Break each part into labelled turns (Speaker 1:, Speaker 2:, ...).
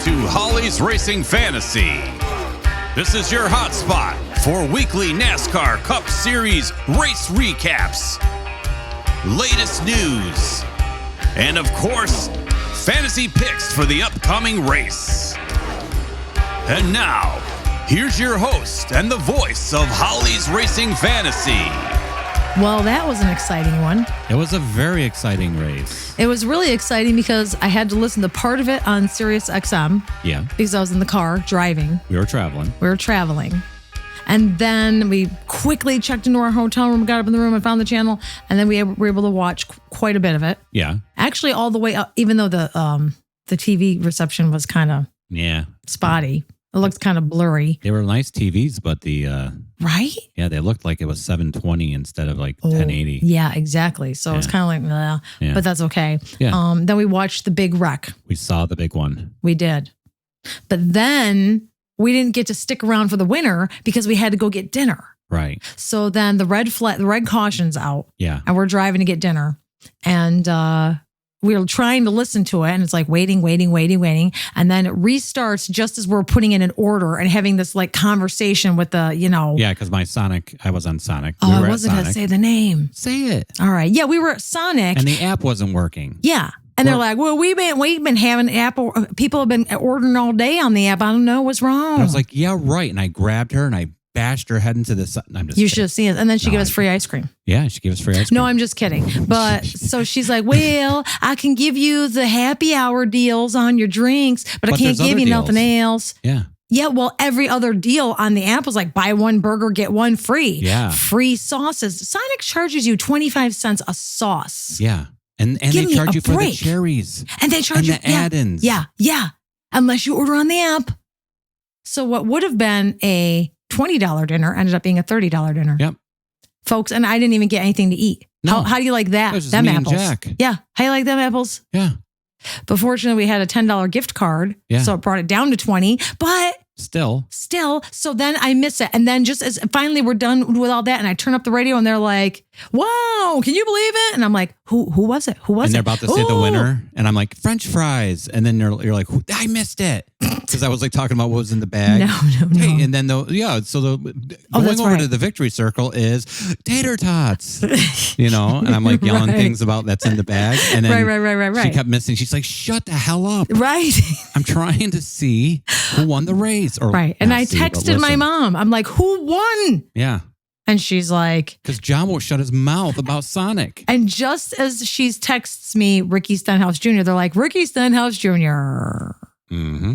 Speaker 1: to Holly's Racing Fantasy. This is your hotspot for weekly NASCAR Cup Series race recaps, latest news, and of course, fantasy picks for the upcoming race. And now, here's your host and the voice of Holly's Racing Fantasy.
Speaker 2: Well, that was an exciting one.
Speaker 3: It was a very exciting race.
Speaker 2: It was really exciting because I had to listen to part of it on Sirius XM.
Speaker 3: Yeah.
Speaker 2: Because I was in the car driving.
Speaker 3: We were traveling.
Speaker 2: And then we quickly checked into our hotel room, got up in the room and found the channel. And then we were able to watch quite a bit of it.
Speaker 3: Yeah.
Speaker 2: Actually, all the way up, even though the TV reception was kind of spotty. It looked kind of blurry.
Speaker 3: They were nice TVs, but
Speaker 2: right?
Speaker 3: Yeah, they looked like it was 720 instead of like 1080.
Speaker 2: Yeah, exactly. So it's kind of like, but that's okay.
Speaker 3: Yeah.
Speaker 2: Then we watched the big wreck.
Speaker 3: We saw the big one.
Speaker 2: We did. But then we didn't get to stick around for the winner because we had to go get dinner.
Speaker 3: Right.
Speaker 2: So then the red caution's out.
Speaker 3: Yeah.
Speaker 2: And we're driving to get dinner. And we were trying to listen to it, and it's like waiting. And then it restarts just as we're putting in an order and having this like conversation with the,
Speaker 3: Yeah, because I was on Sonic.
Speaker 2: I wasn't going to say the name.
Speaker 3: Say it.
Speaker 2: All right. Yeah, we were at Sonic.
Speaker 3: And the app wasn't working.
Speaker 2: Yeah. And they're like, well, we've been having Apple. People have been ordering all day on the app. I don't know what's wrong.
Speaker 3: And I was like, yeah, right. And I grabbed her and I bashed her head into the sun.
Speaker 2: You should have seen it. And then she gave us free ice cream.
Speaker 3: Yeah, she gave us free ice cream.
Speaker 2: No, I'm just kidding. But so she's like, well, I can give you the happy hour deals on your drinks, but I can't give you nothing else.
Speaker 3: Yeah.
Speaker 2: Yeah, well, every other deal on the app was like buy one burger, get one free.
Speaker 3: Yeah.
Speaker 2: Free sauces. Sonic charges you 25 cents a sauce.
Speaker 3: Yeah. And they charge you for the cherries.
Speaker 2: And they charge you
Speaker 3: the add-ins.
Speaker 2: Yeah. Unless you order on the app. So what would have been a $20 dinner ended up being a $30 dinner.
Speaker 3: Yep.
Speaker 2: Folks, and I didn't even get anything to eat.
Speaker 3: No.
Speaker 2: How do you like that?
Speaker 3: Them
Speaker 2: apples.
Speaker 3: Jack.
Speaker 2: Yeah. How you like them apples?
Speaker 3: Yeah.
Speaker 2: But fortunately, we had a $10 gift card.
Speaker 3: Yeah.
Speaker 2: So it brought it down to 20. But
Speaker 3: Still.
Speaker 2: So then I miss it. And then just as finally we're done with all that, and I turn up the radio and they're like, wow, can you believe it? And I'm like, who was it?
Speaker 3: And they're about to say the winner. And I'm like, French fries. And then you're like, I missed it. Because I was like talking about what was in the bag.
Speaker 2: No.
Speaker 3: Hey, and then going over to the victory circle is tater tots. And I'm like yelling things about that's in the bag. And then
Speaker 2: right.
Speaker 3: she kept missing. She's like, shut the hell up.
Speaker 2: Right.
Speaker 3: I'm trying to see who won the race.
Speaker 2: Right. And I texted my mom. I'm like, who won?
Speaker 3: Yeah.
Speaker 2: And she's like...
Speaker 3: Because John won't shut his mouth about Sonic.
Speaker 2: And just as she texts me Ricky Stenhouse Jr., they're like, Ricky Stenhouse Jr.
Speaker 3: Mm-hmm.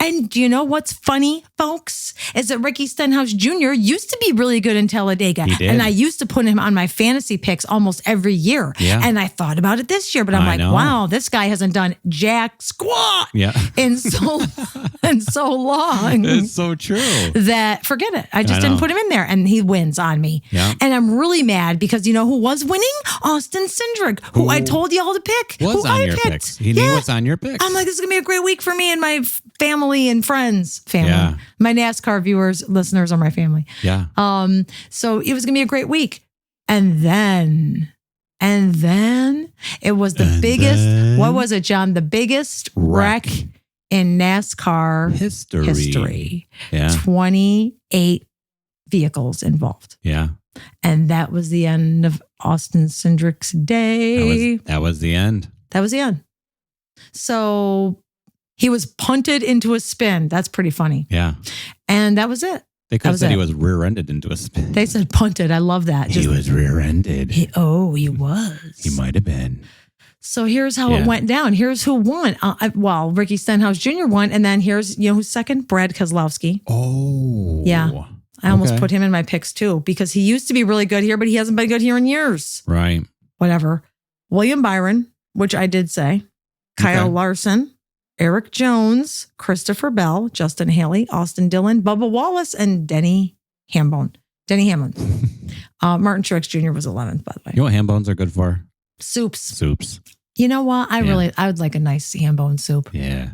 Speaker 2: And do you know what's funny, folks? Is that Ricky Stenhouse Jr. used to be really good in Talladega.
Speaker 3: He did.
Speaker 2: And I used to put him on my fantasy picks almost every year.
Speaker 3: Yeah.
Speaker 2: And I thought about it this year, but I'm wow, this guy hasn't done jack squat in so long.
Speaker 3: It's so true.
Speaker 2: That forget it. I just didn't put him in there, and he wins on me.
Speaker 3: Yeah.
Speaker 2: And I'm really mad because you know who was winning? Austin Cindric, who I told y'all to pick.
Speaker 3: Was on your picks. He knew what's on your picks.
Speaker 2: I'm like, this is gonna be a great week for me and my family and friends.
Speaker 3: Yeah.
Speaker 2: My NASCAR viewers, listeners are my family.
Speaker 3: Yeah.
Speaker 2: So it was gonna be a great week. And then it was the biggest. What was it, John? The biggest wreck in NASCAR history.
Speaker 3: Yeah.
Speaker 2: 28 vehicles involved.
Speaker 3: Yeah.
Speaker 2: And that was the end of Austin Cindric's day.
Speaker 3: That was the end.
Speaker 2: That was the end. So he was punted into a spin. That's pretty funny.
Speaker 3: Yeah.
Speaker 2: And that was it.
Speaker 3: They could have said he was rear-ended into a spin.
Speaker 2: They said punted. I love that.
Speaker 3: He was rear-ended.
Speaker 2: He was.
Speaker 3: He might have been.
Speaker 2: So here's how it went down. Here's who won. Ricky Stenhouse Jr. won. And then here's, who's second? Brad Keselowski.
Speaker 3: Oh.
Speaker 2: Yeah. I almost put him in my picks too, because he used to be really good here, but he hasn't been good here in years.
Speaker 3: Right.
Speaker 2: Whatever. William Byron, which I did say. Kyle Larson. Eric Jones, Christopher Bell, Justin Haley, Austin Dillon, Bubba Wallace, and Denny Hamlin. Martin Truex Jr. was 11th, by the way.
Speaker 3: You know what ham bones are good for?
Speaker 2: Soups.
Speaker 3: You
Speaker 2: know what? I would like a nice ham bone soup.
Speaker 3: Yeah.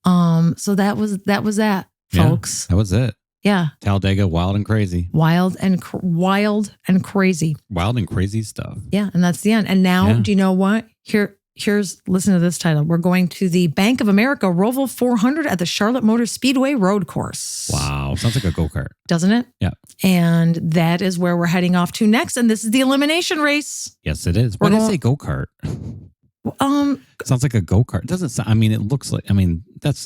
Speaker 2: So that was that, folks.
Speaker 3: Yeah, that was it.
Speaker 2: Yeah.
Speaker 3: Talladega, wild and crazy.
Speaker 2: Wild and crazy.
Speaker 3: Wild and crazy stuff.
Speaker 2: Yeah, and that's the end. And now, do you know what? listen to this title. We're going to the Bank of America Roval 400 at the Charlotte Motor Speedway road course.
Speaker 3: Wow. Sounds like a go-kart.
Speaker 2: Doesn't it?
Speaker 3: Yeah.
Speaker 2: And that is where we're heading off to next. And this is the elimination race.
Speaker 3: Yes, it is. Why did I say go-kart? Sounds like a go-kart. It doesn't sound, I mean, it looks like, I mean,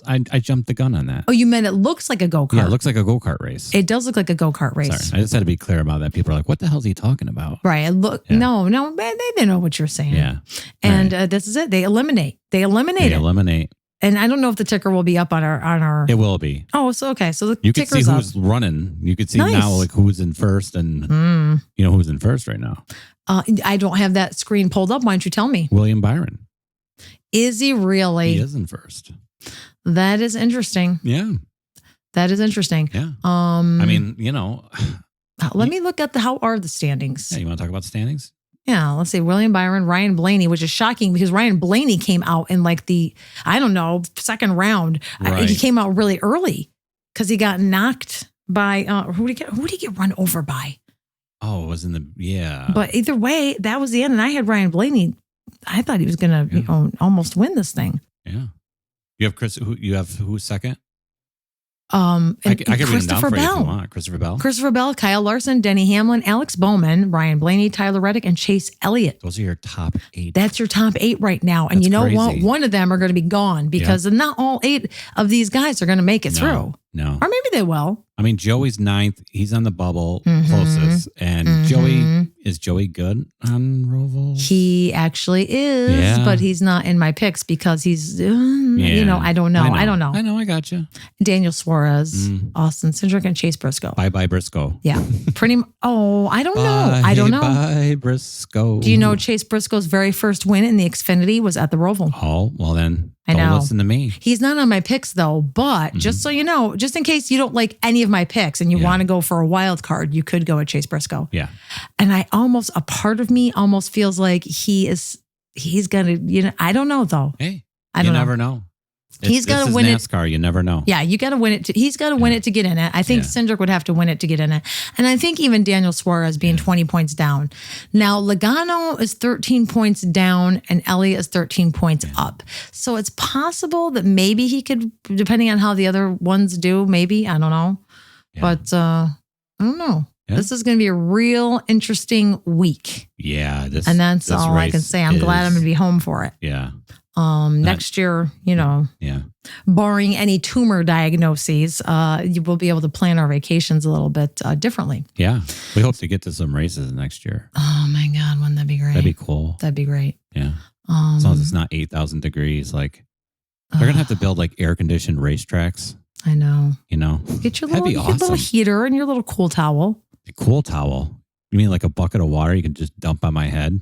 Speaker 3: I jumped the gun on that.
Speaker 2: Oh, you meant it looks like a go-kart?
Speaker 3: Yeah, it looks like a go-kart race.
Speaker 2: It does look like a go-kart race.
Speaker 3: Sorry, I just had to be clear about that. People are like, what the hell is he talking about?
Speaker 2: Right. No, they know what you're saying.
Speaker 3: Yeah.
Speaker 2: And this is it. They eliminate. They eliminate. And I don't know if the ticker will be up on our.
Speaker 3: It will be.
Speaker 2: Oh, so okay. So the
Speaker 3: you can see who's
Speaker 2: up.
Speaker 3: running. You can see now like who's in first and you know who's in first right now.
Speaker 2: I don't have that screen pulled up. Why don't you tell me?
Speaker 3: William Byron.
Speaker 2: Is he really?
Speaker 3: He is in first.
Speaker 2: That is interesting.
Speaker 3: Yeah.
Speaker 2: That is interesting.
Speaker 3: Yeah. I mean, you know.
Speaker 2: Let me look at how are the standings.
Speaker 3: Yeah, you want to talk about standings?
Speaker 2: Yeah, let's see. William Byron, Ryan Blaney, which is shocking because Ryan Blaney came out in like the, I don't know, second round.
Speaker 3: Right.
Speaker 2: He came out really early because he got knocked by, who did he get run over by?
Speaker 3: Oh, it was in the, yeah.
Speaker 2: But either way, that was the end. And I had Ryan Blaney. I thought he was going to almost win this thing.
Speaker 3: Yeah. You have who's second?
Speaker 2: And
Speaker 3: I can read them down
Speaker 2: Christopher
Speaker 3: for you if you
Speaker 2: Bell.
Speaker 3: want.
Speaker 2: Christopher Bell, Kyle Larson, Denny Hamlin, Alex Bowman, Ryan Blaney, Tyler Reddick, and Chase Elliott.
Speaker 3: Those are your top 8.
Speaker 2: That's your top 8 right now. And
Speaker 3: That's
Speaker 2: you know
Speaker 3: crazy.
Speaker 2: what? One of them are going to be gone because not all 8 of these guys are going to make it through.
Speaker 3: No.
Speaker 2: Or maybe they will.
Speaker 3: I mean, Joey's 9th. He's on the bubble closest. And Joey good on Roval?
Speaker 2: He actually is, but he's not in my picks because he's, you know, I don't know. I don't know.
Speaker 3: I know. I got you.
Speaker 2: Daniel Suarez, Austin Cindric, and Chase Briscoe.
Speaker 3: Bye Briscoe.
Speaker 2: Yeah. Pretty I don't know. I don't know.
Speaker 3: Bye Briscoe.
Speaker 2: Do you know Chase Briscoe's very first win in the Xfinity was at the Roval?
Speaker 3: Oh, well then.
Speaker 2: I know.
Speaker 3: Don't listen to me.
Speaker 2: He's not on my picks though, but just so you know, just in case you don't like any of my picks and you want to go for a wild card, you could go at Chase Briscoe. Yeah. And a part of me almost feels like he's going to, you know, I don't know though.
Speaker 3: Hey,
Speaker 2: I don't know.
Speaker 3: You never know.
Speaker 2: He's got to win
Speaker 3: NASCAR. You never know.
Speaker 2: Yeah, you got to win it. He's got to win it to get in it. I think Cindric would have to win it to get in it. And I think even Daniel Suarez being 20 points down. Now, Logano is 13 points down and Elliott is 13 points up. So it's possible that maybe he could, depending on how the other ones do, maybe. I don't know. Yeah. But I don't know. Yeah. This is going to be a real interesting week.
Speaker 3: Yeah.
Speaker 2: And that's all I can say. I'm glad I'm going to be home for it.
Speaker 3: Yeah.
Speaker 2: Next year, you know, barring any tumor diagnoses, you will be able to plan our vacations a little bit differently. Yeah.
Speaker 3: We hope to get to some races next year.
Speaker 2: Oh my God. Wouldn't that be great?
Speaker 3: That'd be cool.
Speaker 2: That'd be great.
Speaker 3: Yeah. As long as it's not 8,000 degrees, like they're going to have to build like air conditioned racetracks.
Speaker 2: I know.
Speaker 3: You know,
Speaker 2: get your little heater and your little cool towel.
Speaker 3: A cool towel. You mean like a bucket of water you can just dump on my head?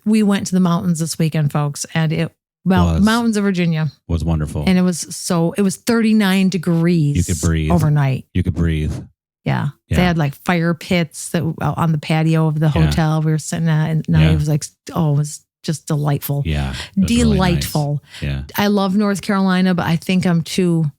Speaker 2: We went to the mountains this weekend, folks, and mountains of Virginia
Speaker 3: was wonderful.
Speaker 2: And it was 39 degrees.
Speaker 3: You could breathe
Speaker 2: overnight.
Speaker 3: You could breathe.
Speaker 2: Yeah. They had like fire pits that on the patio of the hotel we were sitting at, and it was like, it was just delightful.
Speaker 3: Yeah.
Speaker 2: Delightful.
Speaker 3: Really nice. Yeah.
Speaker 2: I love North Carolina, but I think I'm too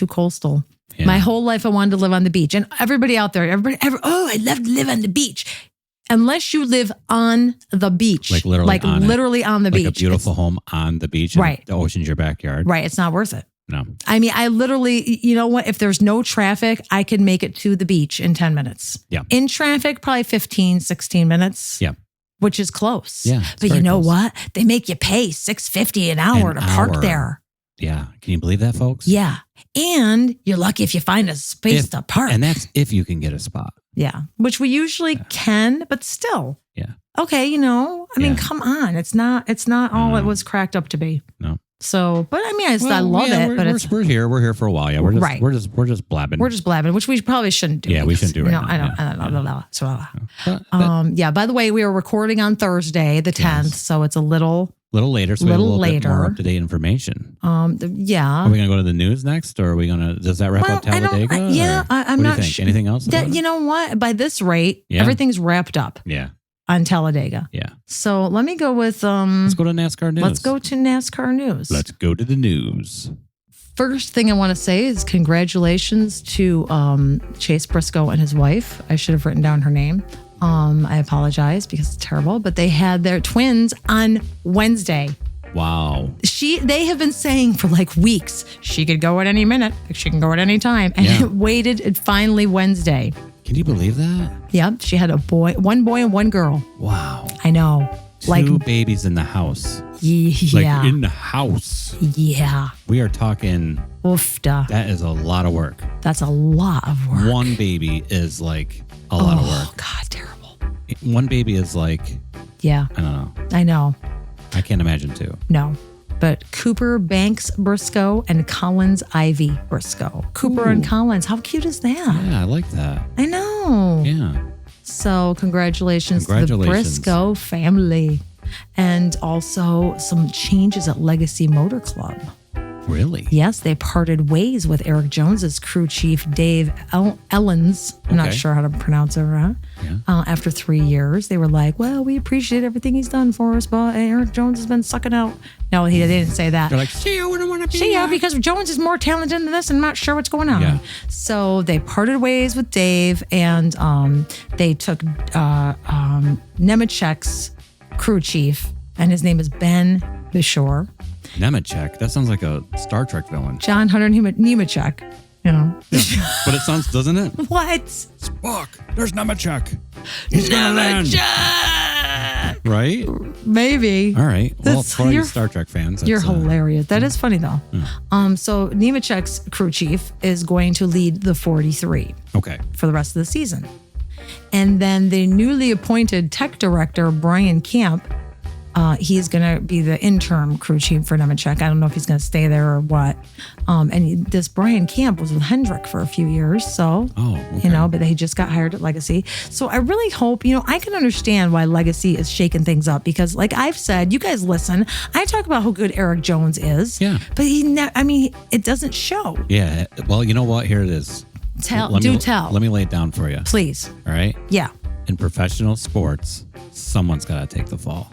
Speaker 2: coastal. Yeah. My whole life I wanted to live on the beach. And everybody out there, I'd love to live on the beach. Unless you live on the beach. Like literally on the beach.
Speaker 3: Like a beautiful home on the beach. Right. The ocean's your backyard.
Speaker 2: Right. It's not worth it.
Speaker 3: No.
Speaker 2: I mean, I literally, you know what? If there's no traffic, I can make it to the beach in 10 minutes. Yeah. In traffic, probably 15, 16 minutes. Yeah. Which is close. Yeah. But you know what? They make you pay $6.50 an hour to park there.
Speaker 3: Yeah. Can you believe that, folks?
Speaker 2: Yeah. And you're lucky if you find a space to park.
Speaker 3: And that's if you can get a spot.
Speaker 2: Yeah. Which we usually can, but still.
Speaker 3: Yeah.
Speaker 2: Okay. You know, I mean, come on. It's not all it was cracked up to be. No. So, but I mean, I love it. But
Speaker 3: we're here. We're here for a while. Yeah. We're just blabbing.
Speaker 2: We're just blabbing, which we probably shouldn't do.
Speaker 3: Yeah, we shouldn't do right now.
Speaker 2: I don't know. So, yeah. By the way, we are recording on Thursday, the 10th. So it's a little later. So we have a little bit more up-to-date information. Yeah. Are we going to go to the news next, or are we going to? Does that wrap up Talladega? I'm not
Speaker 3: sure. Anything else?
Speaker 2: You know what? By this rate, everything's wrapped up.
Speaker 3: Yeah.
Speaker 2: On Talladega.
Speaker 3: Yeah.
Speaker 2: So let me go with
Speaker 3: let's go to NASCAR news.
Speaker 2: Let's go to NASCAR news.
Speaker 3: Let's go to the news.
Speaker 2: First thing I want to say is congratulations to Chase Briscoe and his wife. I should have written down her name. I apologize because it's terrible, but they had their twins on Wednesday.
Speaker 3: Wow.
Speaker 2: They have been saying for like weeks, she could go at any minute. She can go at any time. And it waited and finally Wednesday.
Speaker 3: Can you believe that?
Speaker 2: Yep. She had one boy and one girl.
Speaker 3: Wow.
Speaker 2: I know.
Speaker 3: Two babies in the house.
Speaker 2: Yeah.
Speaker 3: Like in the house.
Speaker 2: Yeah.
Speaker 3: We are talking.
Speaker 2: Oofda.
Speaker 3: That is a lot of work.
Speaker 2: That's a lot of work.
Speaker 3: One baby is like a lot of work.
Speaker 2: Oh, God, terrible.
Speaker 3: One baby is like,
Speaker 2: yeah.
Speaker 3: I don't know.
Speaker 2: I know.
Speaker 3: I can't imagine two.
Speaker 2: No. But Cooper Banks Briscoe and Collins Ivy Briscoe. Cooper and Collins. How cute is that?
Speaker 3: Yeah, I like that.
Speaker 2: I know.
Speaker 3: Yeah.
Speaker 2: So congratulations to the Briscoe family. And also some changes at Legacy Motor Club.
Speaker 3: Really?
Speaker 2: Yes, they parted ways with Eric Jones's crew chief, Dave Ellens. I'm not sure how to pronounce it, right? Yeah. After 3 years, they were like, well, we appreciate everything he's done for us, but Eric Jones has been sucking out. No, they didn't say that.
Speaker 3: They're like, see ya, we don't want to be
Speaker 2: See ya, because Jones is more talented than this and I'm not sure what's going on. Yeah. So they parted ways with Dave and they took Nemechek's crew chief, and his name is Ben Bishore.
Speaker 3: Nemechek? That sounds like a Star Trek villain.
Speaker 2: John Hunter Nemechek. You know.
Speaker 3: Yeah. But it sounds, doesn't it?
Speaker 2: What?
Speaker 3: Spock, there's Nemechek. He's gonna land. Right?
Speaker 2: Maybe.
Speaker 3: All right. Well, for all you Star Trek fans.
Speaker 2: You're hilarious. That is funny, though.
Speaker 3: Yeah.
Speaker 2: So Nemechek's crew chief is going to lead the 43.
Speaker 3: Okay.
Speaker 2: For the rest of the season. And then the newly appointed tech director, Brian Camp, he's going to be the interim crew chief for Nemechek. I don't know if he's going to stay there or what. And this Brian Camp was with Hendrick for a few years. So, but he just got hired at Legacy. So I really hope, I can understand why Legacy is shaking things up because like I've said, you guys listen, I talk about how good Eric Jones is.
Speaker 3: Yeah.
Speaker 2: But it doesn't show.
Speaker 3: Yeah. Well, you know what? Here it is.
Speaker 2: Tell.
Speaker 3: Let me lay it down for you.
Speaker 2: Please.
Speaker 3: All right?
Speaker 2: Yeah.
Speaker 3: In professional sports, someone's got to take the fall.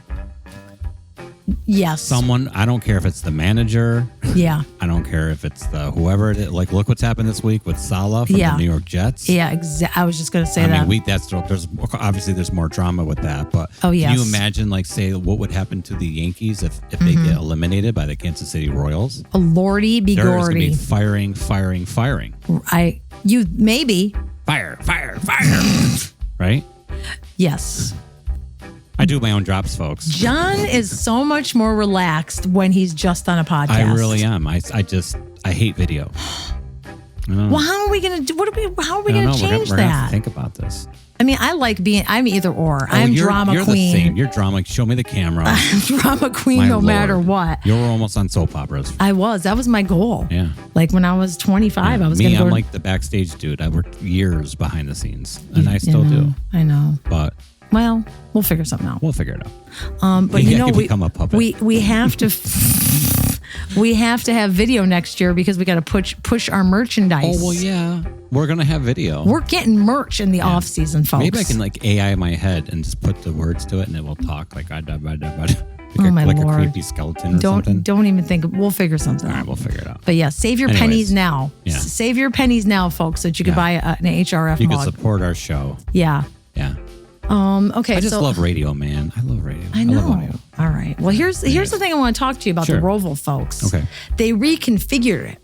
Speaker 2: Yes.
Speaker 3: Someone, I don't care if it's the manager.
Speaker 2: Yeah.
Speaker 3: I don't care if it's the whoever it is. Like, look what's happened this week with Saleh from the New York Jets.
Speaker 2: Yeah, I was just going to say that.
Speaker 3: I mean, there's more drama with that. But can you imagine, like, say, what would happen to the Yankees if they get eliminated by the Kansas City Royals?
Speaker 2: A Lordy be
Speaker 3: There's
Speaker 2: gordy.
Speaker 3: going to be firing.
Speaker 2: Maybe.
Speaker 3: Fire. Right?
Speaker 2: Yes.
Speaker 3: I do my own drops, folks.
Speaker 2: John is so much more relaxed when he's just on a podcast.
Speaker 3: I really am. I hate video.
Speaker 2: Well, how are we going to do? How are we going to change
Speaker 3: we're
Speaker 2: that?
Speaker 3: Gonna have to think about this.
Speaker 2: I mean, I'm either or. I'm drama
Speaker 3: you're
Speaker 2: queen.
Speaker 3: The same. You're drama. Show me the camera.
Speaker 2: I'm drama queen matter what.
Speaker 3: You were almost on soap operas.
Speaker 2: I was. That was my goal.
Speaker 3: Yeah.
Speaker 2: Like when I was 25, I was going to go.
Speaker 3: I'm like the backstage dude. I worked years behind the scenes, and I still do.
Speaker 2: I know.
Speaker 3: But.
Speaker 2: Well, we'll figure something out.
Speaker 3: We'll figure it out.
Speaker 2: But
Speaker 3: we become a puppet.
Speaker 2: We have to we have to have video next year because we got to push our merchandise.
Speaker 3: Oh well, yeah, we're gonna have video.
Speaker 2: We're getting merch in the off season, folks.
Speaker 3: Maybe I can like AI my head and just put the words to it, and it will talk like
Speaker 2: my
Speaker 3: like
Speaker 2: Lord.
Speaker 3: a creepy skeleton or something.
Speaker 2: Don't even think. We'll figure something out.
Speaker 3: All right, we'll figure it out.
Speaker 2: But yeah, save your pennies now.
Speaker 3: Yeah.
Speaker 2: Save your pennies now, folks, so that you can buy an HRF
Speaker 3: You
Speaker 2: mug.
Speaker 3: can support our show.
Speaker 2: Yeah.
Speaker 3: Yeah.
Speaker 2: Okay.
Speaker 3: I just love radio, man. I love radio.
Speaker 2: I know.
Speaker 3: love audio.
Speaker 2: All right. Well, here's the thing I want to talk to you about the Roval folks.
Speaker 3: Okay.
Speaker 2: They reconfigured it.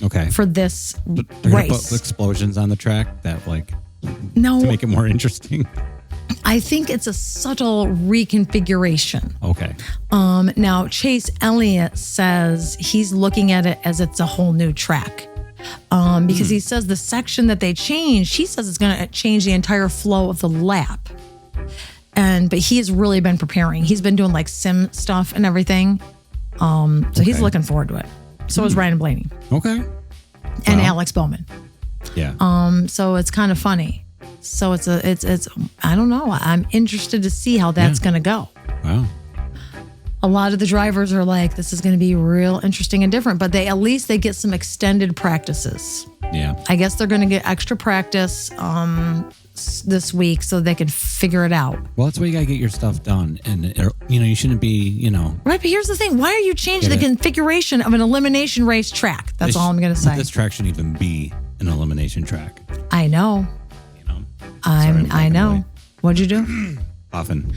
Speaker 3: Okay.
Speaker 2: For this
Speaker 3: They're
Speaker 2: race.
Speaker 3: Put explosions on the track to make it more interesting.
Speaker 2: I think it's a subtle reconfiguration.
Speaker 3: Okay.
Speaker 2: Now Chase Elliott says he's looking at it as it's a whole new track. Because he says the section that they changed, he says it's going to change the entire flow of the lap. But he has really been preparing. He's been doing like sim stuff and everything. So he's looking forward to it. So is Ryan Blaney.
Speaker 3: Okay.
Speaker 2: And Alex Bowman.
Speaker 3: Yeah.
Speaker 2: So it's kind of funny. So it's I don't know. I'm interested to see how that's going to go.
Speaker 3: Wow.
Speaker 2: A lot of the drivers are like, this is going to be real interesting and different, but at least they get some extended practices.
Speaker 3: Yeah.
Speaker 2: I guess they're going to get extra practice this week so they can figure it out.
Speaker 3: Well, that's why you got to get your stuff done. And, you shouldn't be,
Speaker 2: Right, but here's the thing. Why are you changing the configuration of an elimination race track? That's all I'm going to say.
Speaker 3: This track shouldn't even be an elimination track.
Speaker 2: I know.
Speaker 3: You know?
Speaker 2: I know. What'd you do?
Speaker 3: Coughing.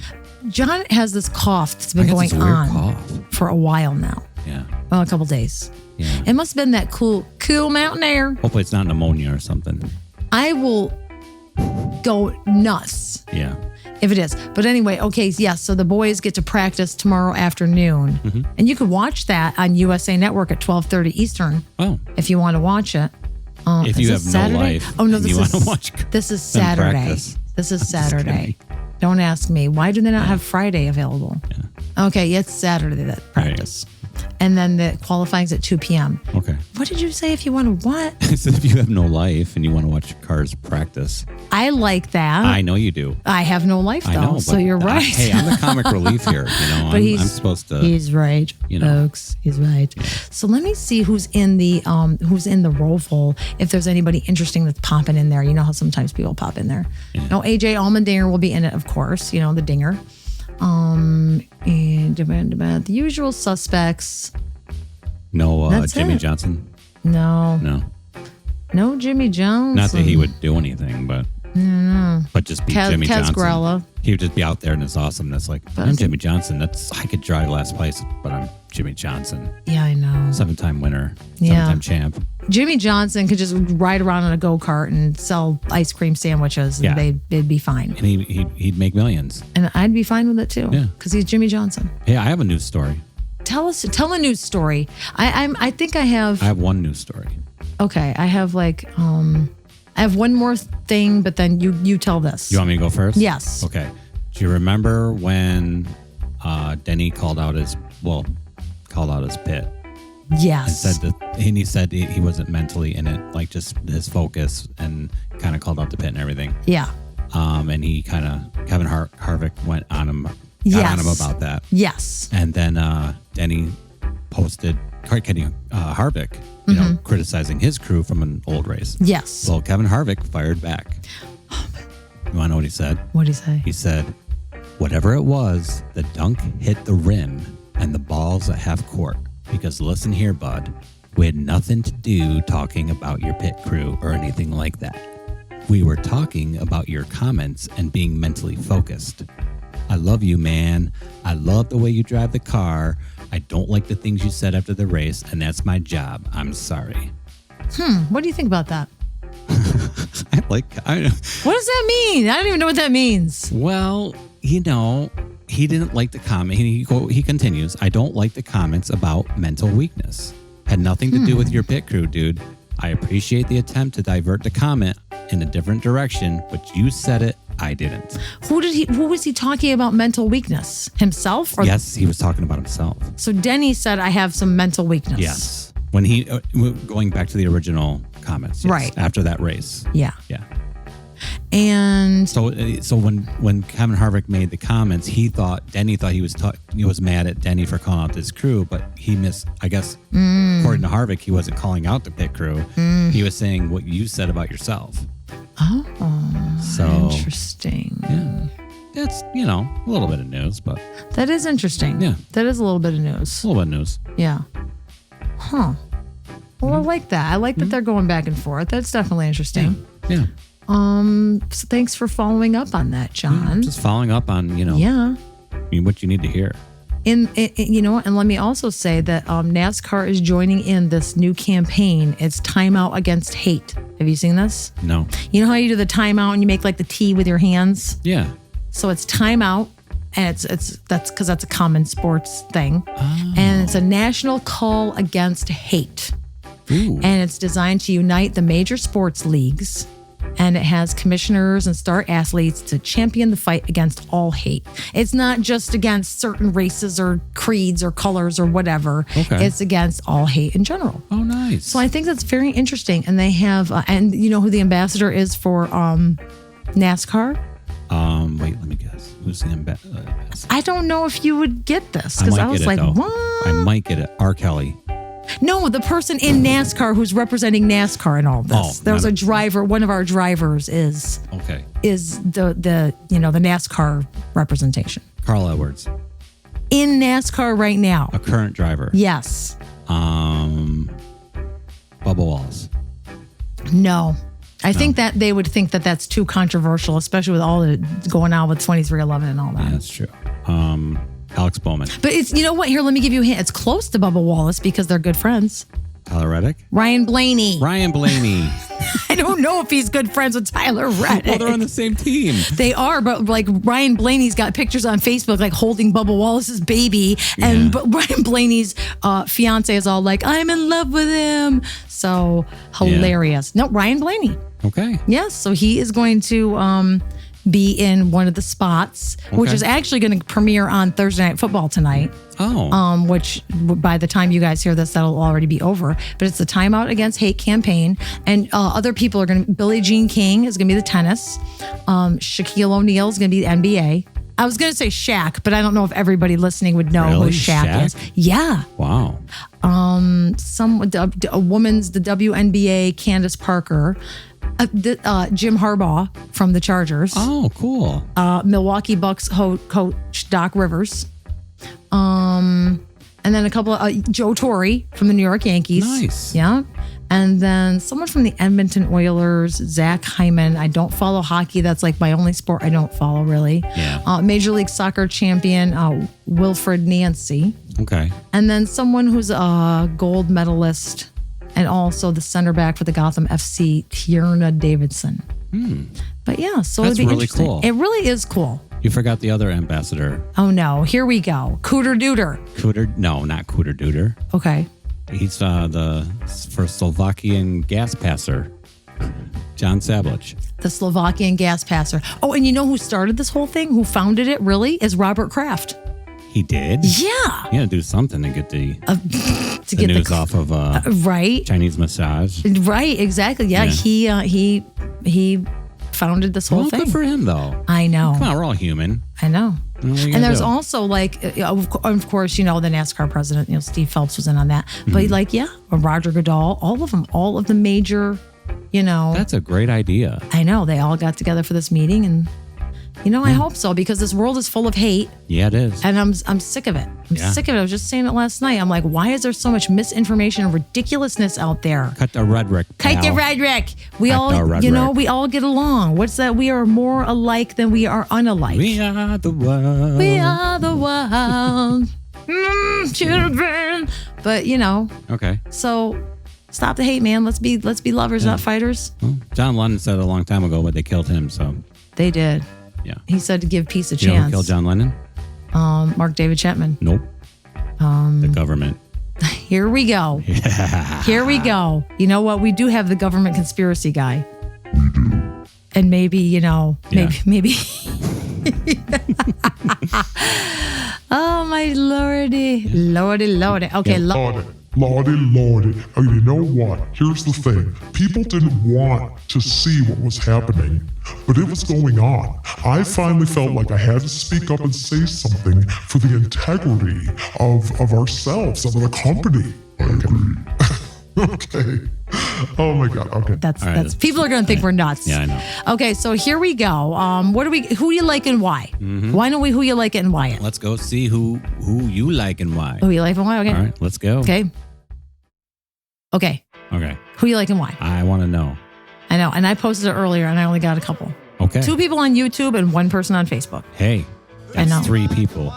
Speaker 2: John has this cough that's been
Speaker 3: I got
Speaker 2: going
Speaker 3: this weird
Speaker 2: on
Speaker 3: cough.
Speaker 2: for a while now.
Speaker 3: Yeah.
Speaker 2: Well, a couple days.
Speaker 3: Yeah.
Speaker 2: It must have been that cool mountain air.
Speaker 3: Hopefully it's not pneumonia or something.
Speaker 2: I will go nuts
Speaker 3: Yeah.
Speaker 2: if it is. But anyway, okay, yes. So the boys get to practice tomorrow afternoon, and you can watch that on USA Network at 12:30 Eastern
Speaker 3: Oh.
Speaker 2: if you want to watch it.
Speaker 3: If
Speaker 2: Is
Speaker 3: you
Speaker 2: this
Speaker 3: have
Speaker 2: Saturday?
Speaker 3: no life.
Speaker 2: Oh no,
Speaker 3: and
Speaker 2: this
Speaker 3: you
Speaker 2: is
Speaker 3: want to watch
Speaker 2: this is
Speaker 3: them
Speaker 2: Saturday.
Speaker 3: practice.
Speaker 2: This is
Speaker 3: just
Speaker 2: Saturday. Don't ask me. Why do they not have Friday available?
Speaker 3: Yeah.
Speaker 2: Okay, it's Saturday that practice. And then the qualifying's at 2 p.m.
Speaker 3: Okay.
Speaker 2: What did you say if you want to what?
Speaker 3: I said if you have no life and you want to watch cars practice.
Speaker 2: I like that.
Speaker 3: I know you do.
Speaker 2: I have no life though,
Speaker 3: I know.
Speaker 2: so
Speaker 3: but
Speaker 2: you're right.
Speaker 3: hey, I'm the comic relief here. You know,
Speaker 2: But
Speaker 3: I'm supposed to.
Speaker 2: He's right,
Speaker 3: you know.
Speaker 2: folks. He's right. So let me see who's in the Roval. If there's anybody interesting that's popping in there, you know how sometimes people pop in there.
Speaker 3: Yeah.
Speaker 2: No, AJ Allmendinger will be in it, of course. You know the dinger. And the usual suspects.
Speaker 3: No,
Speaker 2: That's
Speaker 3: Jimmy
Speaker 2: it.
Speaker 3: Johnson.
Speaker 2: No,
Speaker 3: No,
Speaker 2: Jimmy Jones.
Speaker 3: not that he would do anything, but just be Jimmy
Speaker 2: Kaz
Speaker 3: Johnson.
Speaker 2: Grella.
Speaker 3: He would just be out there in his awesomeness, like I'm Jimmy Johnson. I could drive last place, but I'm Jimmy Johnson,
Speaker 2: Yeah, I know.
Speaker 3: 7-time winner,
Speaker 2: Yeah.
Speaker 3: 7-time champ.
Speaker 2: Jimmy Johnson could just ride around on a go-kart and sell ice cream sandwiches, and
Speaker 3: Yeah.
Speaker 2: they'd be fine.
Speaker 3: And he'd make millions.
Speaker 2: And I'd be fine with it too,
Speaker 3: Yeah.
Speaker 2: because he's Jimmy Johnson.
Speaker 3: Hey, I have a news story.
Speaker 2: Tell a news story. I think I have.
Speaker 3: I have one news story.
Speaker 2: Okay, I have I have one more thing, but then you tell this.
Speaker 3: You want me to go first?
Speaker 2: Yes.
Speaker 3: Okay. Do you remember when Denny called out his pit?
Speaker 2: Yes.
Speaker 3: And he said he wasn't mentally in it, like just his focus, and kind of called out the pit and everything.
Speaker 2: Yeah.
Speaker 3: And he kind of Kevin Harvick went on him, on him about that.
Speaker 2: Yes.
Speaker 3: And then Denny posted Harvick, criticizing his crew from an old race.
Speaker 2: Yes.
Speaker 3: So Kevin Harvick fired back. You want to know what he said?
Speaker 2: What'd he say?
Speaker 3: He said, whatever it was, the dunk hit the rim and the ball's at half court. Because listen here, bud, we had nothing to do talking about your pit crew or anything like that. We were talking about your comments and being mentally focused. I love you, man. I love the way you drive the car. I don't like the things you said after the race, and that's my job. I'm sorry.
Speaker 2: What do you think about that?
Speaker 3: What
Speaker 2: does that mean? I don't even know what that means.
Speaker 3: Well, he didn't like the comment. He continues, I don't like the comments about mental weakness. Had nothing to do with your pit crew, dude. I appreciate the attempt to divert the comment in a different direction, but you said it, I didn't.
Speaker 2: Who was he talking about mental weakness? Himself?
Speaker 3: Yes, he was talking about himself.
Speaker 2: So Denny said, I have some mental weakness.
Speaker 3: Yes. When he, going back to the original comments. Yes,
Speaker 2: right.
Speaker 3: After that race.
Speaker 2: Yeah.
Speaker 3: Yeah.
Speaker 2: And
Speaker 3: so when Kevin Harvick made the comments, Denny thought he was mad at Denny for calling out his crew, but he missed. I guess according to Harvick, he wasn't calling out the pit crew. He was saying what you said about yourself.
Speaker 2: Oh,
Speaker 3: so
Speaker 2: interesting.
Speaker 3: Yeah, that's a little bit of news, but
Speaker 2: that is interesting.
Speaker 3: Yeah,
Speaker 2: that is a little bit of news.
Speaker 3: A little bit of news.
Speaker 2: Yeah. Huh. Well, I like that. I like that they're going back and forth. That's definitely interesting.
Speaker 3: Yeah.
Speaker 2: So thanks for following up on that, John.
Speaker 3: Just following up on,
Speaker 2: Yeah.
Speaker 3: what you need to hear.
Speaker 2: And let me also say that NASCAR is joining in this new campaign. It's Timeout Against Hate. Have you seen this?
Speaker 3: No.
Speaker 2: You know how you do the timeout and you make like the T with your hands?
Speaker 3: Yeah.
Speaker 2: So it's timeout, and that's because that's a common sports thing. Oh. And it's a national call against hate.
Speaker 3: Ooh.
Speaker 2: And it's designed to unite the major sports leagues. And it has commissioners and star athletes to champion the fight against all hate. It's not just against certain races or creeds or colors or whatever.
Speaker 3: Okay.
Speaker 2: It's against all hate in general.
Speaker 3: Oh, nice.
Speaker 2: So I think that's very interesting. And they have, and you know who the ambassador is for NASCAR?
Speaker 3: Wait, let me guess. Who's the ambassador?
Speaker 2: I don't know if you would get this because I was like, what?
Speaker 3: I might get it. R. Kelly.
Speaker 2: No, the person in NASCAR who's representing NASCAR in all this.
Speaker 3: Oh,
Speaker 2: There's a driver. One of our drivers is the NASCAR representation.
Speaker 3: Carl Edwards.
Speaker 2: In NASCAR right now.
Speaker 3: A current driver.
Speaker 2: Yes.
Speaker 3: Bubba Wallace.
Speaker 2: No. I think that they would think that that's too controversial, especially with all the going on with 2311 and all that.
Speaker 3: Yeah, that's true. Alex Bowman.
Speaker 2: But it's, you know what? Here, let me give you a hint. It's close to Bubba Wallace because they're good friends.
Speaker 3: Tyler Reddick?
Speaker 2: Ryan Blaney. I don't know if he's good friends with Tyler Reddick.
Speaker 3: Well, they're on the same team.
Speaker 2: They are, but like Ryan Blaney's got pictures on Facebook like holding Bubba Wallace's baby, and but Ryan Blaney's fiance is all like, "I'm in love with him." So hilarious. No, Ryan Blaney.
Speaker 3: Okay.
Speaker 2: Yes, so he is going to be in one of the spots, which is actually going to premiere on Thursday Night Football tonight.
Speaker 3: Oh.
Speaker 2: Which by the time you guys hear this, that'll already be over. But it's the Timeout Against Hate campaign. And other people are going to, Billie Jean King is going to be the tennis. Shaquille O'Neal is going to be the NBA. I was going to say Shaq, but I don't know if everybody listening would know who Shaq is. Yeah.
Speaker 3: Wow.
Speaker 2: A woman's, the WNBA, Candace Parker. Jim Harbaugh from the Chargers.
Speaker 3: Oh, cool.
Speaker 2: Milwaukee Bucks coach Doc Rivers. And then a couple of Joe Torre from the New York Yankees.
Speaker 3: Nice.
Speaker 2: Yeah. And then someone from the Edmonton Oilers, Zach Hyman. I don't follow hockey. That's like my only sport I don't follow really.
Speaker 3: Yeah.
Speaker 2: Major League Soccer champion Wilfred Nancy.
Speaker 3: Okay.
Speaker 2: And then someone who's a gold medalist and also the center back for the Gotham FC, Tierna Davidson. But yeah, so
Speaker 3: that's
Speaker 2: it'd be
Speaker 3: really
Speaker 2: interesting.
Speaker 3: cool.
Speaker 2: It really is cool.
Speaker 3: You forgot the other ambassador.
Speaker 2: Oh no, here we go. Cooter Dooter.
Speaker 3: No, not Cooter Dooter.
Speaker 2: Okay.
Speaker 3: He's for Slovakian gas passer, John Sablich.
Speaker 2: The Slovakian gas passer. Oh, and you know who started this whole thing? Who founded it really? Is Robert Kraft.
Speaker 3: He did?
Speaker 2: Yeah.
Speaker 3: He had to do something to get the
Speaker 2: get
Speaker 3: news off of
Speaker 2: right.
Speaker 3: Chinese massage.
Speaker 2: Right, exactly. Yeah. He founded this whole thing.
Speaker 3: Good for him, though.
Speaker 2: I know.
Speaker 3: Come on, we're all human.
Speaker 2: I know.
Speaker 3: And
Speaker 2: there's also like, of course, the NASCAR president, Steve Phelps was in on that. But like, Roger Goodall, all of the major,
Speaker 3: That's a great idea.
Speaker 2: I know. They all got together for this meeting and, I hope so because this world is full of hate.
Speaker 3: Yeah, it is.
Speaker 2: And I'm sick of it. I'm sick of it. I was just saying it last night. I'm like, why is there so much misinformation and ridiculousness out there?
Speaker 3: Cut the rhetoric.
Speaker 2: Cut the rhetoric. We all get along. What's that? We are more alike than we are unalike.
Speaker 3: We are the world.
Speaker 2: We are the world. Children. But
Speaker 3: Okay.
Speaker 2: So stop the hate, man. Let's be lovers, not fighters.
Speaker 3: Well, John Lennon said it a long time ago, but they killed him. So
Speaker 2: they did.
Speaker 3: Yeah.
Speaker 2: He said to give peace a
Speaker 3: You
Speaker 2: chance.
Speaker 3: know who killed John Lennon?
Speaker 2: Mark David Chapman.
Speaker 3: Nope. The government.
Speaker 2: Here we go.
Speaker 3: Yeah.
Speaker 2: Here we go. You know what? We do have the government conspiracy guy.
Speaker 4: We do.
Speaker 2: And maybe, maybe. Oh, my lordy. Lordy. Okay,
Speaker 4: Lordy. Oh, you know what? Here's the thing. People didn't want to see what was happening, but it was going on. I finally felt like I had to speak up and say something for the integrity of ourselves, of the company. I agree. Okay. Oh my God. Okay.
Speaker 2: That's people are going to think we're nuts.
Speaker 3: Yeah, I know.
Speaker 2: Okay, so here we go. Who you like and why? Why don't we who you like and why?
Speaker 3: Let's go see who you like and why.
Speaker 2: Who you like and why? Okay.
Speaker 3: All right, let's go.
Speaker 2: Okay. Who you like and why?
Speaker 3: I want to know.
Speaker 2: I know. And I posted it earlier and I only got a couple.
Speaker 3: Okay.
Speaker 2: 2 people on YouTube and 1 person on Facebook.
Speaker 3: Hey, that's
Speaker 2: I know.
Speaker 3: 3 people.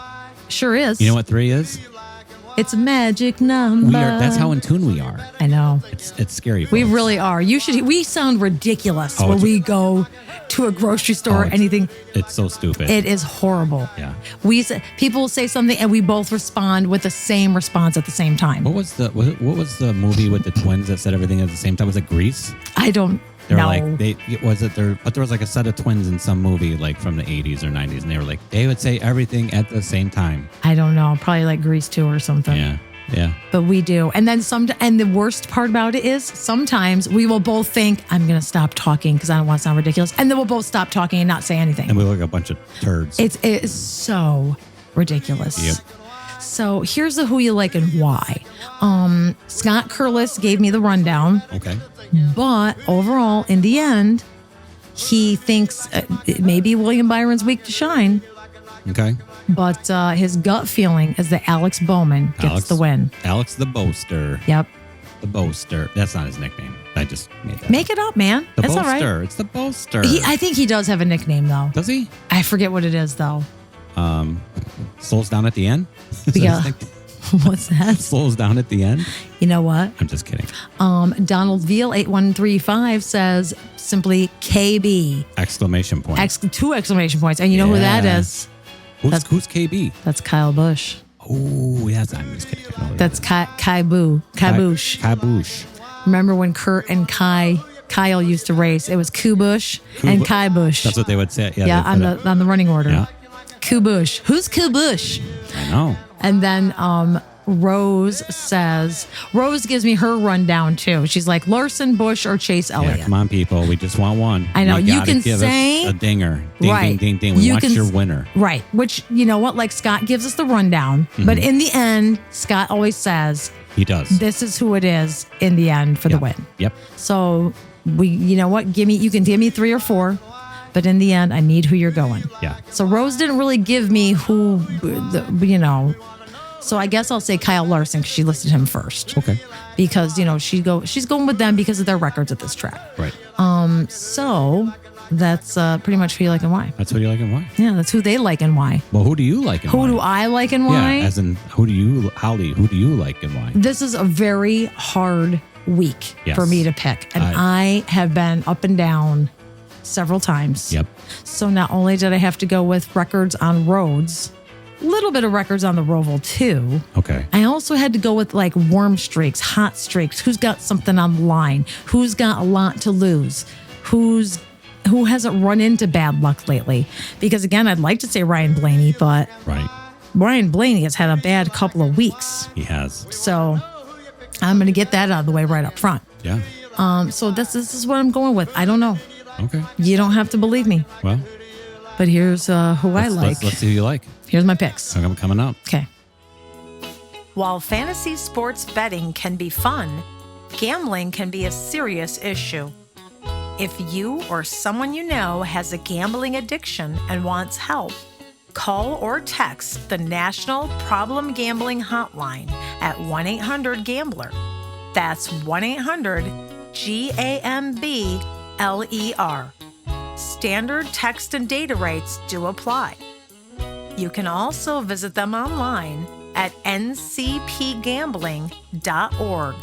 Speaker 2: Sure is.
Speaker 3: You know what 3 is?
Speaker 2: It's a magic number.
Speaker 3: That's how in tune we are.
Speaker 2: I know.
Speaker 3: It's scary.
Speaker 2: We
Speaker 3: folks.
Speaker 2: really are. We sound ridiculous when we go to a grocery store or anything.
Speaker 3: It's so stupid.
Speaker 2: It is horrible.
Speaker 3: Yeah.
Speaker 2: People say something and we both respond with the same response at the same time.
Speaker 3: What was the movie with the twins that said everything at the same time? Was it Grease?
Speaker 2: I don't
Speaker 3: They were
Speaker 2: know.
Speaker 3: like but there was like a set of twins in some movie like from the 80s or 90s, and they were like they would say everything at the same time.
Speaker 2: I don't know. Probably like Grease 2 or something.
Speaker 3: Yeah.
Speaker 2: But we do. And then and the worst part about it is sometimes we will both think, I'm going to stop talking because I don't want to sound ridiculous. And then we'll both stop talking and not say anything.
Speaker 3: And we look like a bunch of turds.
Speaker 2: It's so ridiculous.
Speaker 3: Yep.
Speaker 2: So here's the who you like and why. Scott Curlis gave me the rundown.
Speaker 3: Okay.
Speaker 2: But overall, in the end, he thinks maybe William Byron's week to shine.
Speaker 3: Okay.
Speaker 2: But his gut feeling is that Alex Bowman gets the win.
Speaker 3: Alex the boaster.
Speaker 2: Yep.
Speaker 3: The Boaster. That's not his nickname. I just made that
Speaker 2: Make it up, man.
Speaker 3: The
Speaker 2: That's
Speaker 3: Boaster.
Speaker 2: all right.
Speaker 3: It's the Boaster.
Speaker 2: I think he does have a nickname, though.
Speaker 3: Does he?
Speaker 2: I forget what it is, though.
Speaker 3: Slows down at the end? Is that
Speaker 2: Yeah.
Speaker 3: his nickname?
Speaker 2: What's that?
Speaker 3: Slows down at the end?
Speaker 2: You know what?
Speaker 3: I'm just kidding.
Speaker 2: Donald Veal 8135 says simply KB.
Speaker 3: Exclamation point.
Speaker 2: 2 exclamation points. And you know who that
Speaker 3: Yeah.
Speaker 2: is?
Speaker 3: Who's KB?
Speaker 2: That's Kyle Busch.
Speaker 3: Oh, yes. I'm just kidding. I know who
Speaker 2: That's
Speaker 3: that
Speaker 2: Kyboosh.
Speaker 3: is. Kyboosh.
Speaker 2: Remember when Kurt and Kyle used to race? It was Kubush and Kybush.
Speaker 3: That's what they would say.
Speaker 2: Yeah, on the running order.
Speaker 3: Yeah.
Speaker 2: Kubush. Who's Kubush?
Speaker 3: I know.
Speaker 2: And then Rose gives me her rundown too. She's like Larson, Bush, or Chase Elliott.
Speaker 3: Yeah, come on, people. We just want one.
Speaker 2: I know. You
Speaker 3: gotta
Speaker 2: can
Speaker 3: give
Speaker 2: say-
Speaker 3: us a dinger. Ding,
Speaker 2: Right.
Speaker 3: ding, ding, ding. We want your winner.
Speaker 2: Right. Which, you know what? Like Scott gives us the rundown. But in the end, Scott always says,
Speaker 3: He does.
Speaker 2: this is who it is in the end for the win.
Speaker 3: Yep.
Speaker 2: So you know what? You can give me 3 or 4. But in the end, I need who you're going.
Speaker 3: Yeah.
Speaker 2: So Rose didn't really give me who, So I guess I'll say Kyle Larson because she listed him first.
Speaker 3: Okay.
Speaker 2: Because, she's going with them because of their records at this track.
Speaker 3: Right.
Speaker 2: So that's pretty much who you like and why.
Speaker 3: That's who you like and why.
Speaker 2: Yeah, that's who they like and why.
Speaker 3: Well, who do you like and why?
Speaker 2: Who do I like and why?
Speaker 3: Yeah, as in, Holly, who do you like and why?
Speaker 2: This is a very hard week
Speaker 3: Yes.
Speaker 2: for me to pick. And I have been up and down several times.
Speaker 3: Yep.
Speaker 2: So not only did I have to go with records on roads, a little bit of records on the Roval too.
Speaker 3: Okay.
Speaker 2: I also had to go with like warm streaks, hot streaks. Who's got something on the line? Who's got a lot to lose? Who hasn't run into bad luck lately? Because again, I'd like to say Ryan Blaney, but
Speaker 3: Right.
Speaker 2: Ryan Blaney has had a bad couple of weeks.
Speaker 3: He has.
Speaker 2: So I'm going to get that out of the way right up front.
Speaker 3: Yeah.
Speaker 2: So this is what I'm going with. I don't know.
Speaker 3: Okay.
Speaker 2: You don't have to believe me.
Speaker 3: Well,
Speaker 2: But here's who I like.
Speaker 3: Let's see who you like.
Speaker 2: Here's my picks.
Speaker 3: I'm coming up.
Speaker 2: Okay. While fantasy sports betting can be fun, gambling can be a serious issue. If you or someone you know has a gambling addiction and wants help, call or text the National Problem Gambling Hotline at 1-800-GAMBLER. That's 1-800-GAMBLER. Standard text and data rates do apply. You can also visit them online at ncpgambling.org.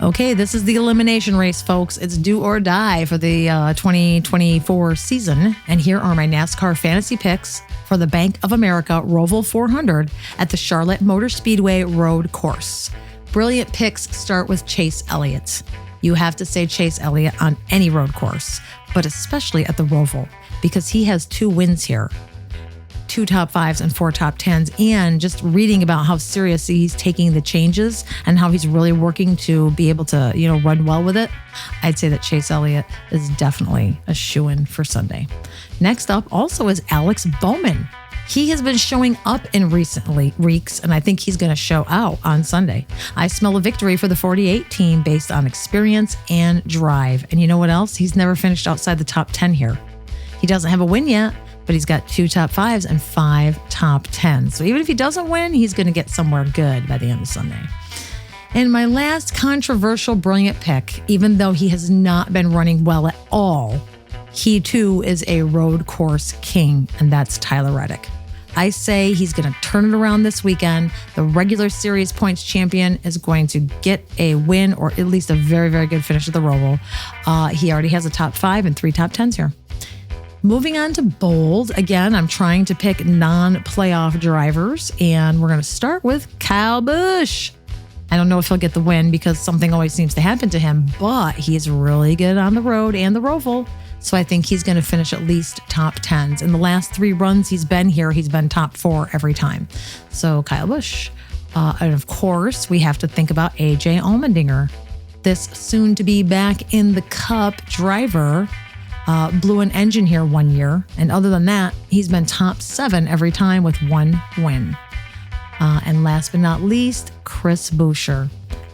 Speaker 2: Okay, this is the elimination race, folks. It's do or die for the 2024 season. And here are my NASCAR fantasy picks for the Bank of America Roval 400 at the Charlotte Motor Speedway Road Course. Brilliant picks start with Chase Elliott. You have to say Chase Elliott on any road course, but especially at the Roval, because he has 2 wins here. 2 top 5s and 4 top 10s, and just reading about how serious he's taking the changes and how he's really working to be able to, run well with it. I'd say that Chase Elliott is definitely a shoo-in for Sunday. Next up also is Alex Bowman. He has been showing up in recent weeks, and I think he's going to show out on Sunday. I smell a victory for the 48 team based on experience and drive. And you know what else? He's never finished outside the top 10 here. He doesn't have a win yet, but he's got 2 top 5s and 5 top 10s. So even if he doesn't win, he's going to get somewhere good by the end of Sunday. And my last controversial brilliant pick, even though he has not been running well at all, he too is a road course king, and that's Tyler Reddick. I say he's going to turn it around this weekend. The regular series points champion is going to get a win or at least a very, very good finish at the Roval. He already has a top 5 and 3 top 10s here. Moving on to bold. Again, I'm trying to pick non-playoff drivers, and we're going to start with Kyle Busch. I don't know if he'll get the win because something always seems to happen to him, but he's really good on the road and the Roval. So I think he's going to finish at least top 10s. In the last 3 runs he's been here, he's been top 4 every time. So Kyle Busch. And of course, we have to think about AJ Allmendinger. This soon to be back in the Cup driver blew an engine here one year. And other than that, he's been top 7 every time with 1 win. And last but not least, Chris Buescher.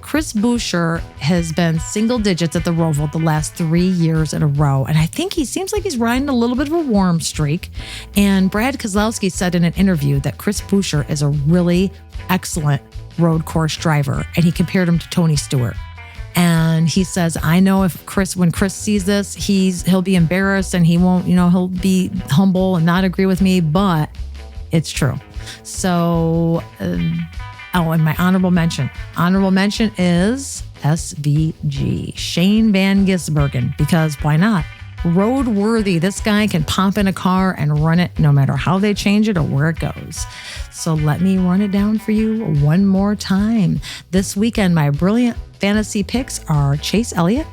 Speaker 2: Chris Buescher has been single digits at the Roval the last 3 years in a row. And I think he seems like he's riding a little bit of a warm streak. And Brad Keselowski said in an interview that Chris Buescher is a really excellent road course driver. And he compared him to Tony Stewart. And he says, I know when Chris sees this, he'll be embarrassed and he won't, he'll be humble and not agree with me, but it's true. So, and my honorable mention is SVG, Shane Van Gisbergen, because why not? Road worthy. This guy can pop in a car and run it no matter how they change it or where it goes. So let me run it down for you one more time. This weekend, my brilliant fantasy picks are Chase Elliott,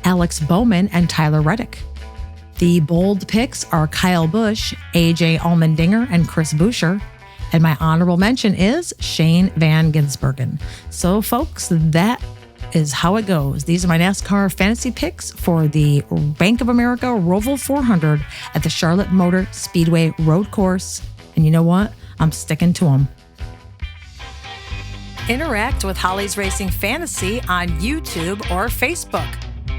Speaker 2: Alex Bowman, and Tyler Reddick. The bold picks are Kyle Busch, AJ Allmendinger, and Chris Buescher. And my honorable mention is Shane Van Gisbergen. So folks, that is how it goes. These are my NASCAR fantasy picks for the Bank of America Roval 400 at the Charlotte Motor Speedway Road Course. And you know what? I'm sticking to them. Interact with Holly's Racing Fantasy on YouTube or Facebook.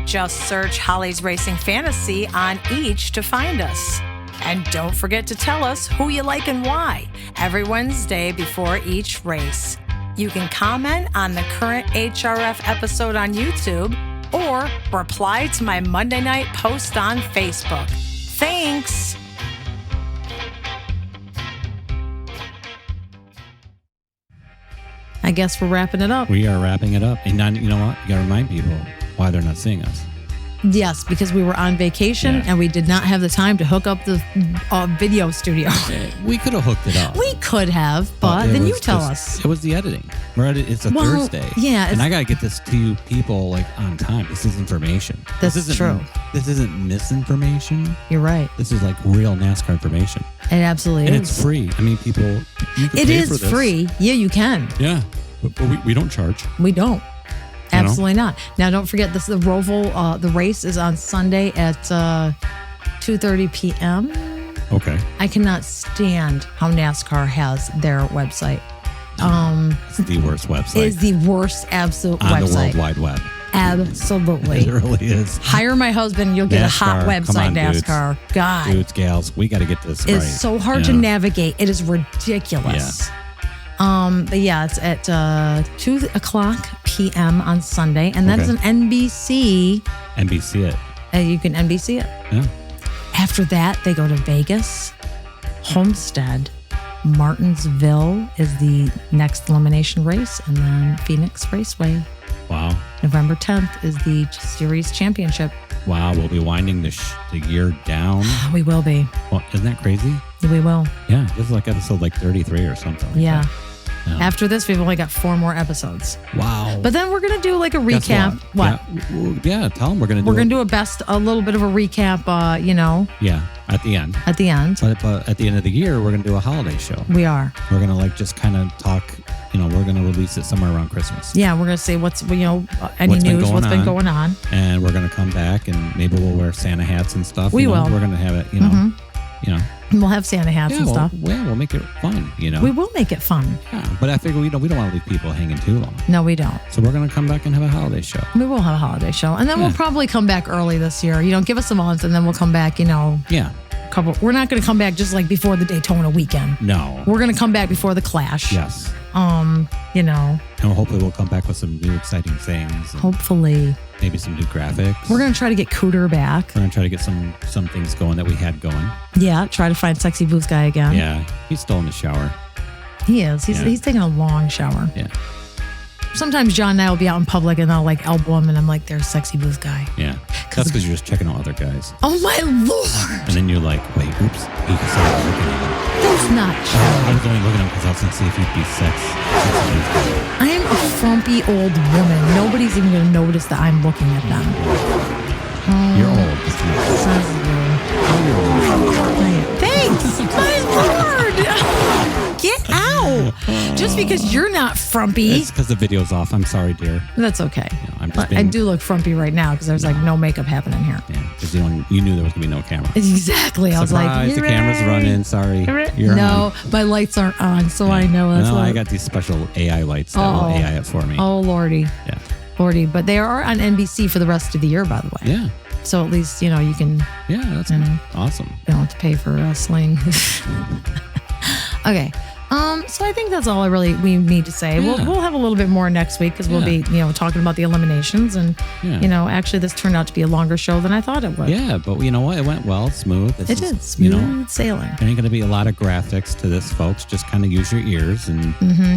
Speaker 2: Just search Holly's Racing Fantasy on each to find us. And don't forget to tell us who you like and why every Wednesday before each race. You can comment on the current HRF episode on YouTube or reply to my Monday night post on Facebook. Thanks. I guess we're wrapping it up.
Speaker 3: We are wrapping it up. And now, you know what? You got to remind people why they're not seeing us.
Speaker 2: Yes, because we were on vacation and we did not have the time to hook up the video studio.
Speaker 3: We could have hooked it up.
Speaker 2: We could have, but then you tell us.
Speaker 3: It was the editing. It's a Thursday.
Speaker 2: Yeah.
Speaker 3: And I got to get this to you people like on time. This is information.
Speaker 2: This is true.
Speaker 3: This isn't misinformation.
Speaker 2: You're right.
Speaker 3: This is like real NASCAR information.
Speaker 2: It absolutely
Speaker 3: and
Speaker 2: is.
Speaker 3: And it's free. I mean, people, you can pay for this.
Speaker 2: Free. Yeah, you can.
Speaker 3: Yeah. But we don't charge.
Speaker 2: We don't. Absolutely not. Now, don't forget this. The Roval, the race is on Sunday at 2:30 p.m.
Speaker 3: Okay.
Speaker 2: I cannot stand how NASCAR has their website.
Speaker 3: It's the worst website.
Speaker 2: It's the worst absolute
Speaker 3: on
Speaker 2: website.
Speaker 3: On the World Wide Web.
Speaker 2: Absolutely.
Speaker 3: It really is.
Speaker 2: Hire my husband. You'll get
Speaker 3: NASCAR,
Speaker 2: a hot website,
Speaker 3: on,
Speaker 2: NASCAR.
Speaker 3: Dudes.
Speaker 2: God.
Speaker 3: Dudes, gals, we got to get this right.
Speaker 2: It's so hard to navigate. It is ridiculous.
Speaker 3: Yeah.
Speaker 2: But yeah, it's at 2:00 p.m. on Sunday, and that is an NBC.
Speaker 3: NBC it.
Speaker 2: You can NBC it.
Speaker 3: Yeah.
Speaker 2: After that, they go to Vegas, Homestead, Martinsville is the next elimination race, and then Phoenix Raceway.
Speaker 3: Wow.
Speaker 2: November 10th is the series championship.
Speaker 3: Wow, we'll be winding the year down.
Speaker 2: We will be.
Speaker 3: Well, isn't that crazy?
Speaker 2: We will.
Speaker 3: Yeah, this is like episode 33 or something.
Speaker 2: Like that. After this, we've only got 4 more episodes.
Speaker 3: Wow.
Speaker 2: But then we're going to do like a recap.
Speaker 3: What? Yeah, tell them we're going to do.
Speaker 2: We're going to do a little bit of a recap,
Speaker 3: Yeah, at the end.
Speaker 2: At the end.
Speaker 3: But at the end of the year, we're going to do a holiday show.
Speaker 2: We are.
Speaker 3: We're going to just kind of talk, we're going to release it somewhere around Christmas.
Speaker 2: Yeah, we're going to say what's been going on.
Speaker 3: And we're going to come back and maybe we'll wear Santa hats and stuff.
Speaker 2: We will.
Speaker 3: We're going to have it,
Speaker 2: We'll have Santa hats and stuff.
Speaker 3: Yeah, we'll make it fun,
Speaker 2: We will make it fun.
Speaker 3: Yeah, but I figure we don't want to leave people hanging too long.
Speaker 2: No, we don't.
Speaker 3: So we're going to come back and have a holiday show.
Speaker 2: We will have a holiday show. And then we'll probably come back early this year. Give us a month and then we'll come back,
Speaker 3: Yeah.
Speaker 2: We're not going to come back just like before the Daytona weekend.
Speaker 3: No.
Speaker 2: We're going to come back before the Clash.
Speaker 3: Yes.
Speaker 2: And
Speaker 3: hopefully we'll come back with some new exciting things.
Speaker 2: Hopefully.
Speaker 3: Maybe some new graphics.
Speaker 2: We're going to try to get Cooter back.
Speaker 3: We're going to try to get some things going that we had going.
Speaker 2: Yeah, try to find Sexy Booth Guy again.
Speaker 3: Yeah, he's still in the shower.
Speaker 2: He is. He's taking a long shower.
Speaker 3: Yeah.
Speaker 2: Sometimes John and I will be out in public and I'll elbow him and I'm like, there's Sexy Booth Guy.
Speaker 3: Yeah. That's because you're just checking out other guys.
Speaker 2: Oh my Lord.
Speaker 3: And then you're like, wait, oops. He started looking at him.
Speaker 2: That's not true.
Speaker 3: I was only looking at him because I was going to see if he'd be sexy.
Speaker 2: I am a frumpy old woman. Nobody's even going to notice that I'm looking at them.
Speaker 3: You're old.
Speaker 2: Thanks. My Lord. Get out. Just because you're not frumpy.
Speaker 3: It's because the video's off. I'm sorry, dear.
Speaker 2: That's okay.
Speaker 3: No, I'm just
Speaker 2: But I do look frumpy right now because there's like no makeup happening here.
Speaker 3: Yeah, because you knew there was going to be no camera.
Speaker 2: Exactly. I was like,
Speaker 3: Surprise, the camera's running. Sorry. You're
Speaker 2: no,
Speaker 3: on.
Speaker 2: my lights aren't on, so I know that's
Speaker 3: No,
Speaker 2: what
Speaker 3: I got these special AI lights that will AI it for me.
Speaker 2: Oh, Lordy.
Speaker 3: Yeah.
Speaker 2: Lordy. But they are on NBC for the rest of the year, by the way.
Speaker 3: Yeah.
Speaker 2: So at least, you can,
Speaker 3: Yeah, that's awesome.
Speaker 2: you don't have to pay for a sling. Okay. So I think that's all we need to say.
Speaker 3: Yeah.
Speaker 2: We'll have a little bit more next week because we'll be, talking about the eliminations and, actually this turned out to be a longer show than I thought it would.
Speaker 3: Yeah, but you know what? It went well, smooth.
Speaker 2: It did. Smooth sailing.
Speaker 3: There ain't going to be a lot of graphics to this, folks. Just kind of use your ears and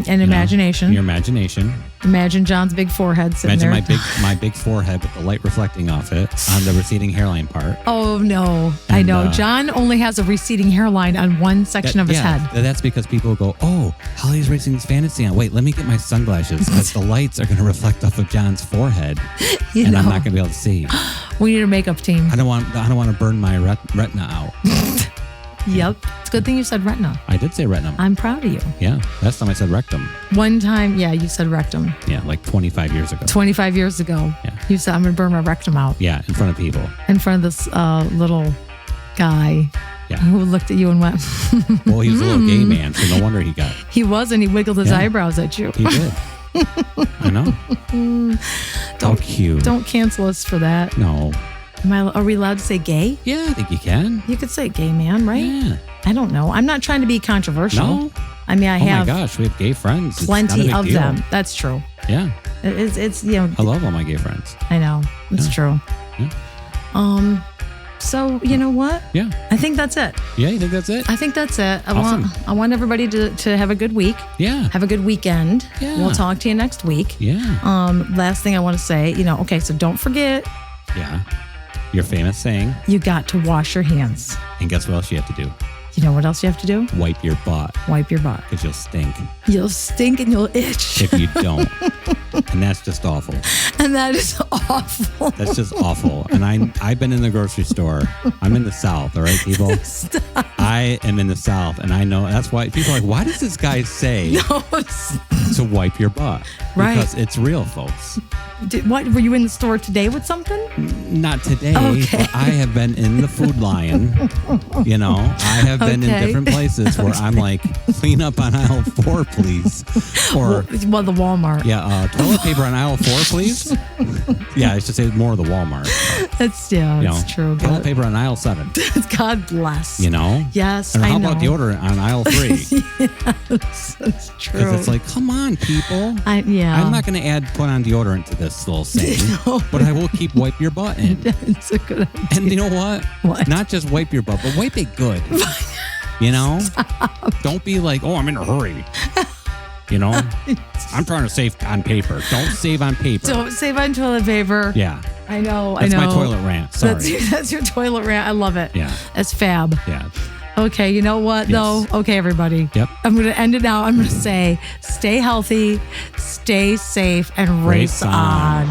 Speaker 2: imagination.
Speaker 3: Your imagination.
Speaker 2: Imagine John's big forehead sitting
Speaker 3: Imagine
Speaker 2: there.
Speaker 3: my big forehead with the light reflecting off it on the receding hairline part.
Speaker 2: Oh, no. I know. John only has a receding hairline on one section of his head.
Speaker 3: That's because people go, oh, Holly's Racing's Fantasy on. Wait, let me get my sunglasses because the lights are going to reflect off of John's forehead I'm not going to be able to see.
Speaker 2: We need a makeup team.
Speaker 3: I don't want to burn my retina out.
Speaker 2: Yep. It's a good thing you said retina.
Speaker 3: I did say retina.
Speaker 2: I'm proud of you.
Speaker 3: Yeah. Last time I said rectum.
Speaker 2: One time, you said rectum.
Speaker 3: Yeah, like 25 years ago.
Speaker 2: 25 years ago.
Speaker 3: Yeah.
Speaker 2: You said, I'm going to burn my rectum out.
Speaker 3: Yeah, in front of people.
Speaker 2: In front of this little guy who looked at you and went,
Speaker 3: well, he was a little gay man, so no wonder he got.
Speaker 2: He was, and he wiggled his eyebrows at you.
Speaker 3: He did. I know. How cute.
Speaker 2: Don't cancel us for that.
Speaker 3: No.
Speaker 2: Are we allowed to say gay?
Speaker 3: Yeah, I think you can.
Speaker 2: You could say gay man, right?
Speaker 3: Yeah.
Speaker 2: I don't know. I'm not trying to be controversial.
Speaker 3: No.
Speaker 2: I mean, I have.
Speaker 3: Oh my gosh, we have gay friends. It's
Speaker 2: plenty
Speaker 3: not a
Speaker 2: of
Speaker 3: big deal.
Speaker 2: them. That's true.
Speaker 3: Yeah.
Speaker 2: It's
Speaker 3: I love all my gay friends.
Speaker 2: I know. It's true.
Speaker 3: Yeah.
Speaker 2: So you know what?
Speaker 3: Yeah.
Speaker 2: I think that's it.
Speaker 3: Yeah, you think that's it?
Speaker 2: I think that's it.
Speaker 3: Awesome.
Speaker 2: I want everybody to have a good week.
Speaker 3: Yeah.
Speaker 2: Have a good weekend.
Speaker 3: Yeah.
Speaker 2: We'll talk to you next week.
Speaker 3: Yeah.
Speaker 2: Last thing I want to say, okay, so don't forget.
Speaker 3: Yeah. Your famous saying.
Speaker 2: You got to wash your hands.
Speaker 3: And guess what else you have to do?
Speaker 2: You know what else you have to do?
Speaker 3: Wipe your butt.
Speaker 2: Wipe your butt.
Speaker 3: Because you'll stink.
Speaker 2: You'll stink and you'll itch.
Speaker 3: If you don't. And that's just awful.
Speaker 2: And that is awful.
Speaker 3: That's just awful. And I've been in the grocery store. I'm in the South, all right, people?
Speaker 2: Stop.
Speaker 3: I am in the South, and I know that's why people are like, why does this guy say to wipe your butt?
Speaker 2: Right.
Speaker 3: Because it's real, folks.
Speaker 2: What, were you in the store today with something?
Speaker 3: Not today,
Speaker 2: Okay.
Speaker 3: but I have been in the Food Lion. I have been in different places where I'm like, clean up on aisle 4, please. Or
Speaker 2: well, the Walmart.
Speaker 3: Yeah, toilet paper on aisle 4, please. Yeah, I should say more of the Walmart.
Speaker 2: That's true.
Speaker 3: Toilet paper on aisle 7.
Speaker 2: God bless. Yes,
Speaker 3: And
Speaker 2: I
Speaker 3: how
Speaker 2: know.
Speaker 3: about deodorant on aisle 3?
Speaker 2: Yes, that's true.
Speaker 3: Because it's like, come on, people. I'm not going to put on deodorant to this little saying, but I will keep wipe your butt in.
Speaker 2: It's a good idea.
Speaker 3: And you know what?
Speaker 2: What?
Speaker 3: Not just wipe your butt, but wipe it good.
Speaker 2: Stop.
Speaker 3: Don't be like, oh, I'm in a hurry. I'm trying to save on paper. Don't save on paper.
Speaker 2: Don't save on toilet paper.
Speaker 3: Yeah.
Speaker 2: I know.
Speaker 3: That's my toilet rant. Sorry.
Speaker 2: That's your toilet rant. I love it.
Speaker 3: Yeah.
Speaker 2: That's fab.
Speaker 3: Yeah.
Speaker 2: Okay, you know what, though? Okay, everybody.
Speaker 3: Yep.
Speaker 2: I'm going to end it now. I'm going to say, stay healthy, stay safe, and race on.